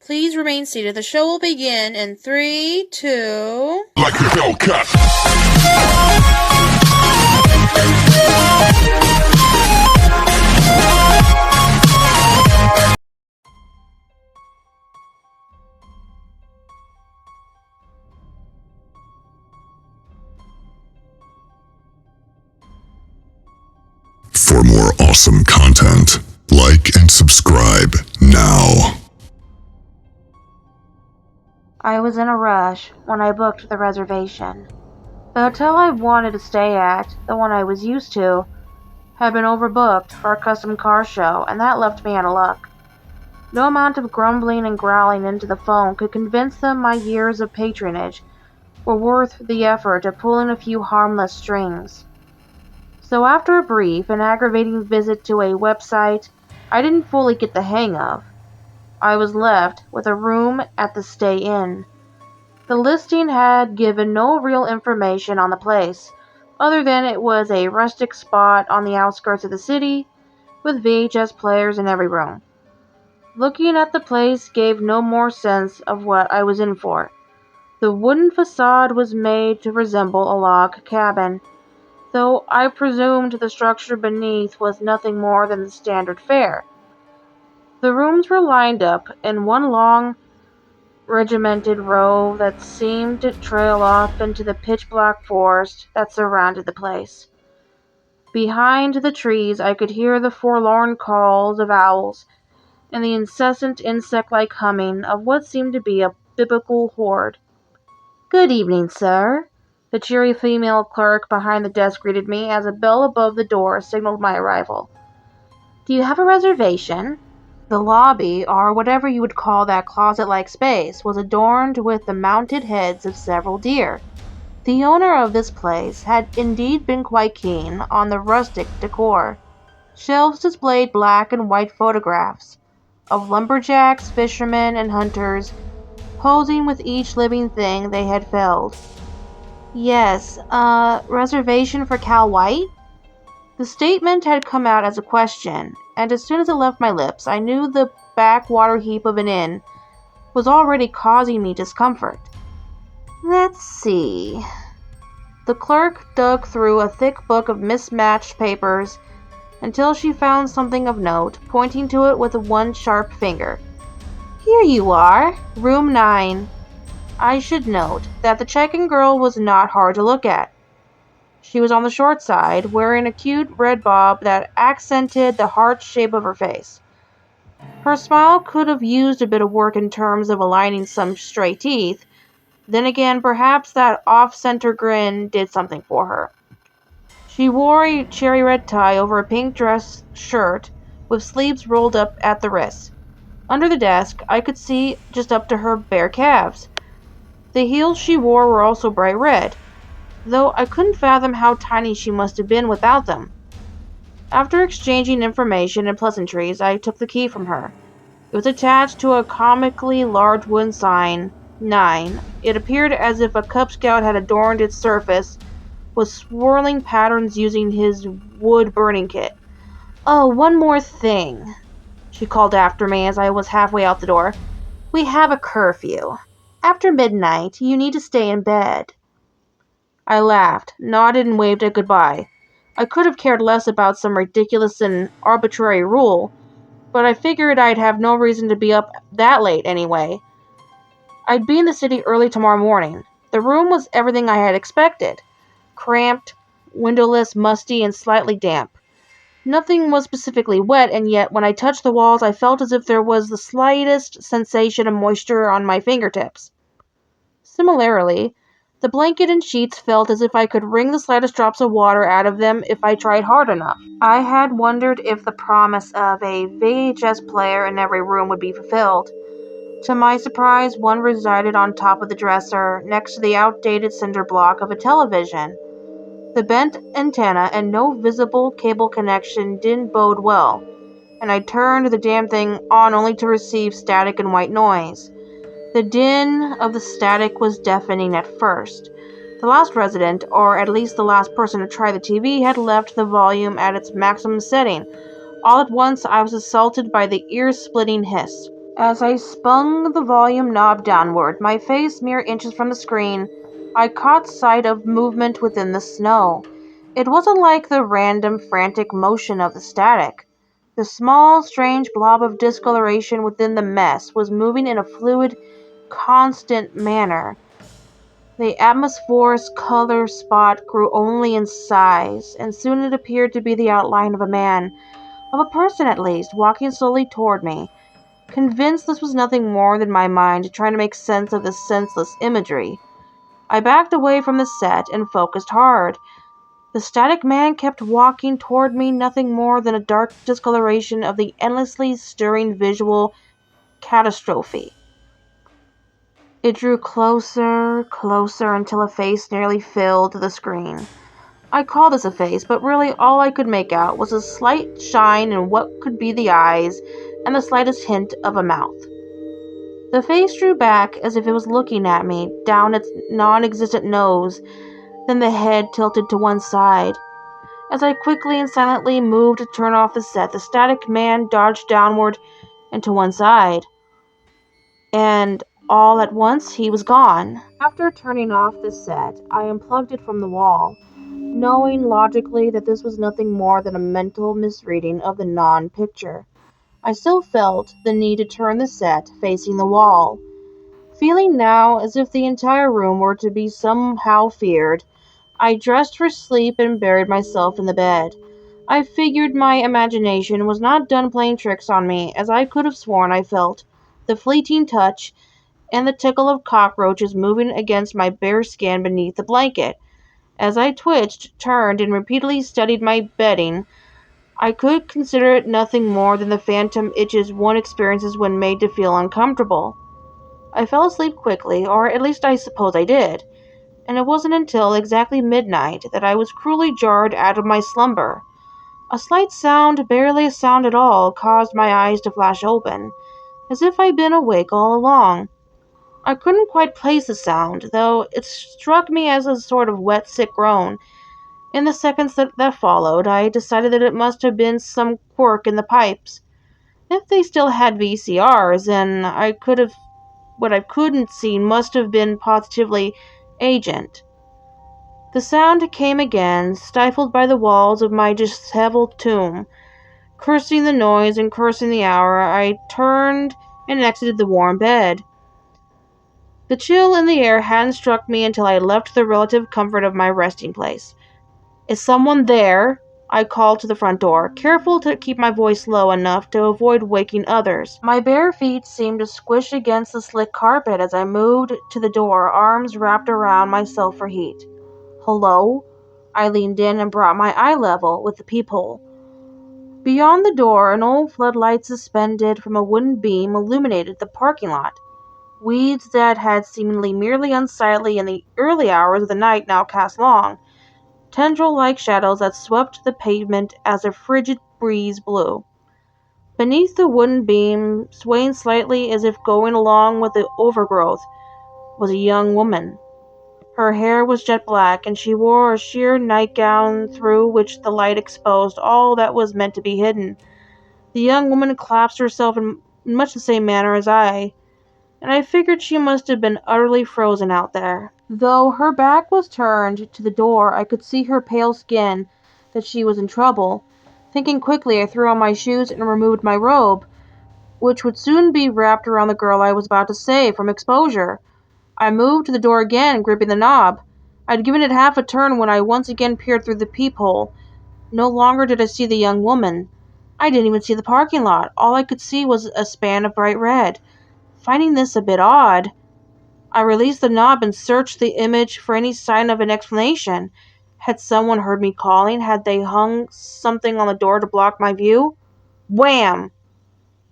Please remain seated. The show will begin in 3, 2... Like a Hellcat. For more awesome content, like and subscribe now. I was in a rush when I booked the reservation. The hotel I wanted to stay at, the one I was used to, had been overbooked for a custom car show, and that left me out of luck. No amount of grumbling and growling into the phone could convince them my years of patronage were worth the effort of pulling a few harmless strings. So after a brief and aggravating visit to a website I didn't fully get the hang of, I was left with a room at the Stay Inn. The listing had given no real information on the place, other than it was a rustic spot on the outskirts of the city, with VHS players in every room. Looking at the place gave no more sense of what I was in for. The wooden facade was made to resemble a log cabin, though I presumed the structure beneath was nothing more than the standard fare. The rooms were lined up in one long, regimented row that seemed to trail off into the pitch-black forest that surrounded the place. Behind the trees I could hear the forlorn calls of owls and the incessant insect-like humming of what seemed to be a biblical horde. "Good evening, sir." The cheery female clerk behind the desk greeted me as a bell above the door signaled my arrival. "Do you have a reservation?" The lobby, or whatever you would call that closet-like space, was adorned with the mounted heads of several deer. The owner of this place had indeed been quite keen on the rustic decor. Shelves displayed black and white photographs of lumberjacks, fishermen, and hunters, posing with each living thing they had felled. "Yes, reservation for Cal White?" The statement had come out as a question, and as soon as it left my lips, I knew the backwater heap of an inn was already causing me discomfort. Let's see. The clerk dug through a thick book of mismatched papers until she found something of note, pointing to it with one sharp finger. "Here you are, room 9. I should note that the check-in girl was not hard to look at. She was on the short side, wearing a cute red bob that accented the heart shape of her face. Her smile could have used a bit of work in terms of aligning some stray teeth. Then again, perhaps that off-center grin did something for her. She wore a cherry red tie over a pink dress shirt with sleeves rolled up at the wrists. Under the desk, I could see just up to her bare calves. The heels she wore were also bright red, though I couldn't fathom how tiny she must have been without them. After exchanging information and pleasantries, I took the key from her. It was attached to a comically large wooden sign, 9. It appeared as if a Cub Scout had adorned its surface with swirling patterns using his wood burning kit. "Oh, one more thing," she called after me as I was halfway out the door. "We have a curfew. After midnight, you need to stay in bed." I laughed, nodded, and waved a goodbye. I could have cared less about some ridiculous and arbitrary rule, but I figured I'd have no reason to be up that late anyway. I'd be in the city early tomorrow morning. The room was everything I had expected. Cramped, windowless, musty, and slightly damp. Nothing was specifically wet, and yet when I touched the walls I felt as if there was the slightest sensation of moisture on my fingertips. Similarly, the blanket and sheets felt as if I could wring the slightest drops of water out of them if I tried hard enough. I had wondered if the promise of a VHS player in every room would be fulfilled. To my surprise, one resided on top of the dresser, next to the outdated cinder block of a television. The bent antenna and no visible cable connection didn't bode well, and I turned the damn thing on only to receive static and white noise. The din of the static was deafening at first. The last resident, or at least the last person to try the TV, had left the volume at its maximum setting. All at once I was assaulted by the ear-splitting hiss. As I spun the volume knob downward, my face mere inches from the screen, I caught sight of movement within the snow. It wasn't like the random, frantic motion of the static. The small, strange blob of discoloration within the mess was moving in a fluid, constant manner. The atmosphere's color spot grew only in size, and soon it appeared to be the outline of a man, of a person at least, walking slowly toward me. Convinced this was nothing more than my mind trying to make sense of this senseless imagery, I backed away from the set and focused hard. The static man kept walking toward me, nothing more than a dark discoloration of the endlessly stirring visual catastrophe. It drew closer, closer, until a face nearly filled the screen. I called this a face, but really all I could make out was a slight shine in what could be the eyes and the slightest hint of a mouth. The face drew back as if it was looking at me, down its non-existent nose, then the head tilted to one side. As I quickly and silently moved to turn off the set, the static man dodged downward and to one side, and all at once he was gone. After turning off the set, I unplugged it from the wall, knowing logically that this was nothing more than a mental misreading of the non-picture. I still felt the need to turn the set facing the wall, feeling now as if the entire room were to be somehow feared. I dressed for sleep and buried myself in the bed. I figured my imagination was not done playing tricks on me, as I could have sworn I felt the fleeting touch and the tickle of cockroaches moving against my bare skin beneath the blanket. As I twitched, turned, and repeatedly studied my bedding, I could consider it nothing more than the phantom itches one experiences when made to feel uncomfortable. I fell asleep quickly, or at least I suppose I did, and it wasn't until exactly midnight that I was cruelly jarred out of my slumber. A slight sound, barely a sound at all, caused my eyes to flash open, as if I'd been awake all along. I couldn't quite place the sound, though it struck me as a sort of wet, sick groan. In the seconds that followed, I decided that it must have been some quirk in the pipes. If they still had VCRs, then what I couldn't see must have been positively Agent. The sound came again, stifled by the walls of my disheveled tomb. Cursing the noise and cursing the hour, I turned and exited the warm bed. The chill in the air hadn't struck me until I left the relative comfort of my resting place. "Is someone there?" I called to the front door, careful to keep my voice low enough to avoid waking others. My bare feet seemed to squish against the slick carpet as I moved to the door, arms wrapped around myself for heat. "Hello?" I leaned in and brought my eye level with the peephole. Beyond the door, an old floodlight suspended from a wooden beam illuminated the parking lot. Weeds that had seemingly merely unsightly in the early hours of the night now cast long, tendril-like shadows that swept the pavement as a frigid breeze blew. Beneath the wooden beam, swaying slightly as if going along with the overgrowth, was a young woman. Her hair was jet black, and she wore a sheer nightgown through which the light exposed all that was meant to be hidden. The young woman collapsed herself in much the same manner as I, and I figured she must have been utterly frozen out there. Though her back was turned to the door, I could see her pale skin that she was in trouble. Thinking quickly, I threw on my shoes and removed my robe, which would soon be wrapped around the girl I was about to save from exposure. I moved to the door again, gripping the knob. I'd given it half a turn when I once again peered through the peephole. No longer did I see the young woman. I didn't even see the parking lot. All I could see was a span of bright red. Finding this a bit odd, I released the knob and searched the image for any sign of an explanation. Had someone heard me calling? Had they hung something on the door to block my view? Wham!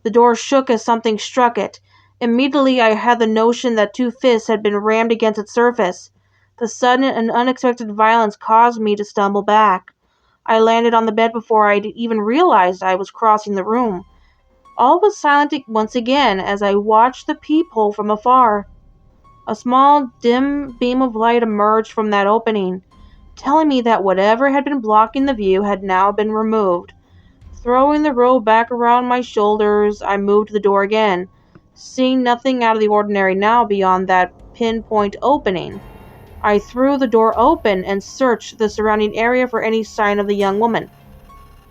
The door shook as something struck it. Immediately I had the notion that two fists had been rammed against its surface. The sudden and unexpected violence caused me to stumble back. I landed on the bed before I even realized I was crossing the room. All was silent once again as I watched the peephole from afar. A small, dim beam of light emerged from that opening, telling me that whatever had been blocking the view had now been removed. Throwing the robe back around my shoulders, I moved to the door again. seeing nothing out of the ordinary now beyond that pinpoint opening. I threw the door open and searched the surrounding area for any sign of the young woman.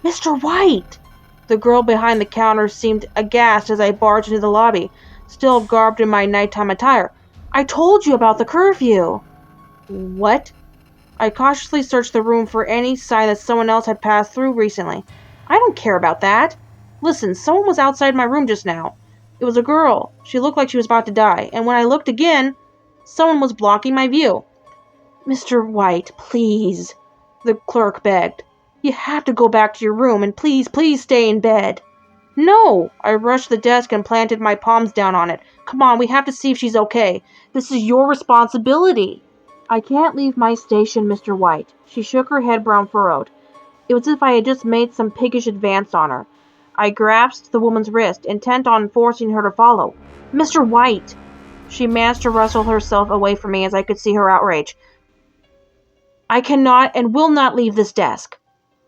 Mr. White! The girl behind the counter seemed aghast as I barged into the lobby, still garbed in my nighttime attire. I told you about the curfew! What? I cautiously searched the room for any sign that someone else had passed through recently. I don't care about that. Listen, someone was outside my room just now. It was a girl. She looked like she was about to die, and when I looked again, someone was blocking my view. Mr. White, please, the clerk begged. You have to go back to your room, and please, please stay in bed. No! I rushed to the desk and planted my palms down on it. Come on, we have to see if she's okay. This is your responsibility. I can't leave my station, Mr. White. She shook her head, brown furrowed. It was as if I had just made some piggish advance on her. I grasped the woman's wrist, intent on forcing her to follow. Mr. White! She managed to wrestle herself away from me as I could see her outrage. I cannot and will not leave this desk.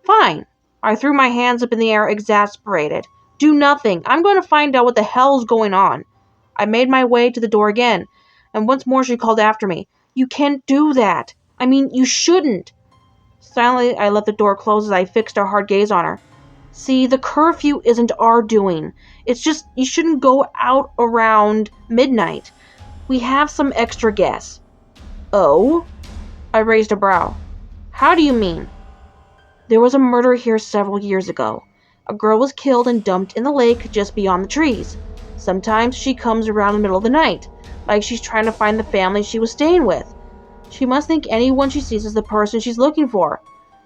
Fine. I threw my hands up in the air, exasperated. Do nothing. I'm going to find out what the hell's going on. I made my way to the door again, and once more she called after me. You can't do that. I mean, you shouldn't. Silently, I let the door close as I fixed a hard gaze on her. See, the curfew isn't our doing. It's just you shouldn't go out around midnight. We have some extra guests. Oh? I raised a brow. How do you mean? There was a murder here several years ago. A girl was killed and dumped in the lake just beyond the trees. Sometimes she comes around the middle of the night, like she's trying to find the family she was staying with. She must think anyone she sees is the person she's looking for.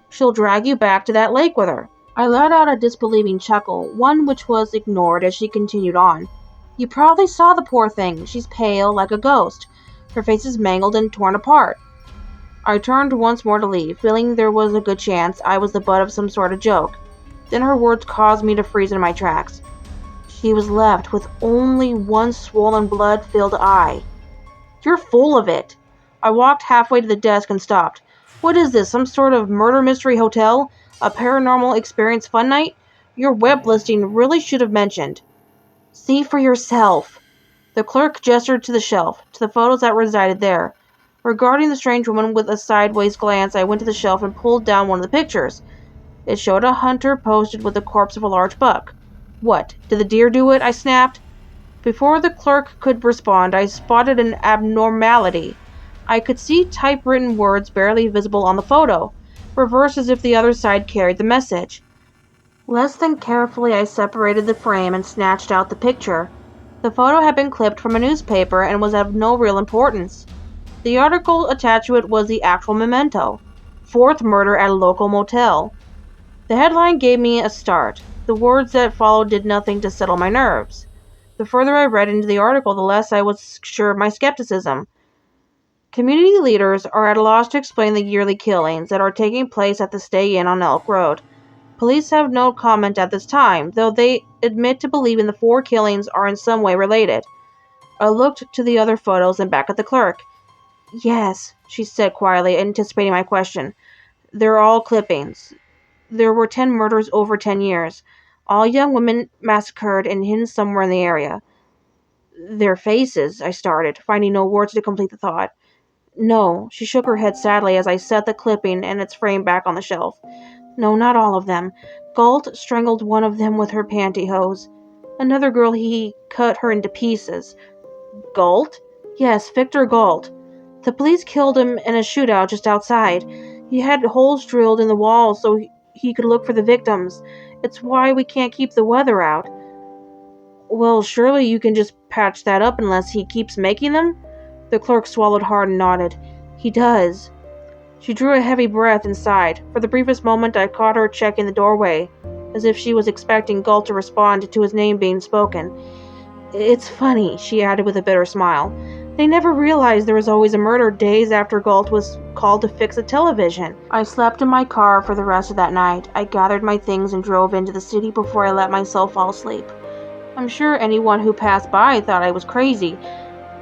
She'll drag you back to that lake with her. I let out a disbelieving chuckle, one which was ignored as she continued on. You probably saw the poor thing. She's pale, like a ghost. Her face is mangled and torn apart. I turned once more to leave, feeling there was a good chance I was the butt of some sort of joke. Then her words caused me to freeze in my tracks. She was left with only one swollen, blood-filled eye. You're full of it. I walked halfway to the desk and stopped. What is this, some sort of murder mystery hotel? A paranormal experience fun night? Your web listing really should have mentioned. See for yourself. The clerk gestured to the shelf, to the photos that resided there. Regarding the strange woman with a sideways glance, I went to the shelf and pulled down one of the pictures. It showed a hunter posted with the corpse of a large buck. What, did the deer do it? I snapped. Before the clerk could respond, I spotted an abnormality. I could see typewritten words barely visible on the photo, reversed as if the other side carried the message. Less than carefully, I separated the frame and snatched out the picture. The photo had been clipped from a newspaper and was of no real importance. The article attached to it was the actual memento. Fourth murder at a local motel. The headline gave me a start. The words that followed did nothing to settle my nerves. The further I read into the article, the less I was sure of my skepticism. Community leaders are at a loss to explain the yearly killings that are taking place at the Stay Inn on Elk Road. Police have no comment at this time, though they admit to believing the 4 killings are in some way related. I looked to the other photos and back at the clerk. Yes, she said quietly, anticipating my question. They're all clippings. There were 10 murders over 10 years. All young women massacred and hidden somewhere in the area. Their faces, I started, finding no words to complete the thought. No, she shook her head sadly as I set the clipping and its frame back on the shelf. No, not all of them. Galt strangled one of them with her pantyhose. Another girl, he cut her into pieces. Galt? Yes, Victor Galt. The police killed him in a shootout just outside. He had holes drilled in the wall so he could look for the victims. It's why we can't keep the weather out. Well, surely you can just patch that up unless he keeps making them? The clerk swallowed hard and nodded. He does. She drew a heavy breath and sighed. For the briefest moment, I caught her checking the doorway, as if she was expecting Galt to respond to his name being spoken. It's funny, she added with a bitter smile. They never realized there was always a murder days after Galt was called to fix a television. I slept in my car for the rest of that night. I gathered my things and drove into the city before I let myself fall asleep. I'm sure anyone who passed by thought I was crazy,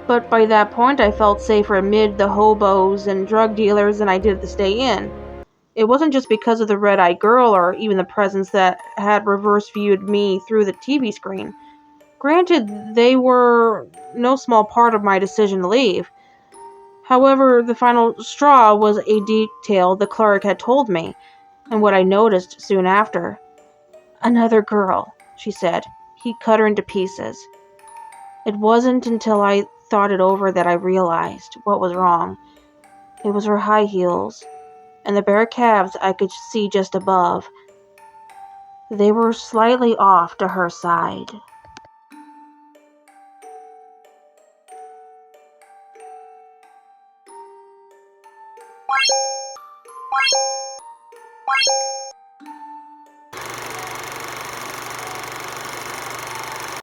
but by that point I felt safer amid the hobos and drug dealers than I did at the Stay Inn. It wasn't just because of the red-eyed girl or even the presence that had reverse-viewed me through the TV screen. Granted, they were no small part of my decision to leave. However, the final straw was a detail the clerk had told me, and what I noticed soon after. "Another girl," she said. "He cut her into pieces." It wasn't until I thought it over that I realized what was wrong. It was her high heels, and the bare calves I could see just above. They were slightly off to her side.